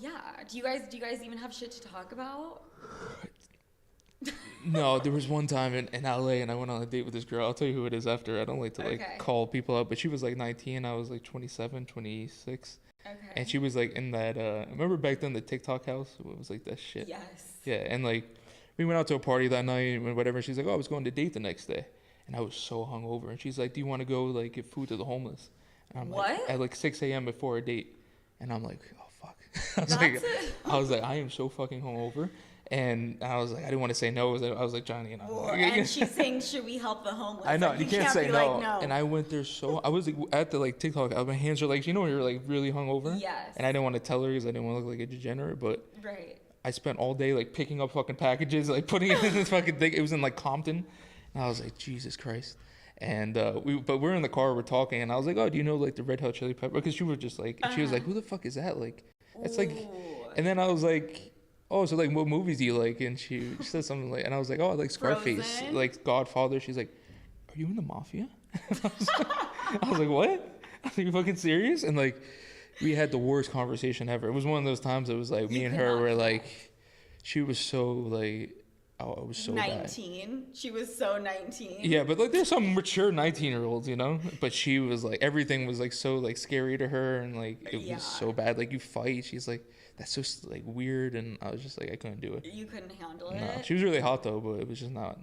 yeah. Do you guys even have shit to talk about? No, there was one time in LA and I went on a date with this girl. I'll tell you who it is after. I don't like to like Okay. call people out, but she was like 19. I was like 27, 26. And Okay. she was like in that, remember back then the TikTok house? It was like that shit. Yes. Yeah, and like we went out to a party that night and whatever. She's like, oh, I was going to date the next day. And I was so hungover. And she's like, do you want to go like give food to the homeless? And I'm like, What? at like 6 a.m. before a date. And I'm like, oh, fuck. I was That's like, it. I am so fucking hungover. And I was like, I didn't want to say no. I was like, Johnny, and I'm Well, like, and she's saying, should we help the homeless? I know Like, you can't say be no. like, no. And I went there I was like at the like TikTok. My hands were like, you know, when you're like really hungover. Yes. And I didn't want to tell her because I didn't want to look like a degenerate. But Right. I spent all day like picking up fucking packages, like putting it in this fucking thing. It was in like Compton, and I was like, Jesus Christ. And we're in the car, we're talking, and I was like, oh, do you know like the Red Hot Chili Pepper? Because she was just like, she was like, who the fuck is that? Like, it's like, Ooh. and then I was like, oh, so like, what movies do you like? And she said something like, and I was like, oh, I like Scarface, Frozen? like Godfather. She's like, are you in the mafia? I was like, what? I was like, you fucking serious? And like, we had the worst conversation ever. It was one of those times. It was like me You and could her not were do like, she was so like, oh, it was so bad. 19. She was so 19. Yeah, but like there's some mature 19-year-olds, you know. But she was like, everything was like so like scary to her, and like it Yeah. was so bad. Like you fight, she's like, that's so like weird, and I was just like, I couldn't do it. You couldn't handle No, it. she was really hot though, but it was just not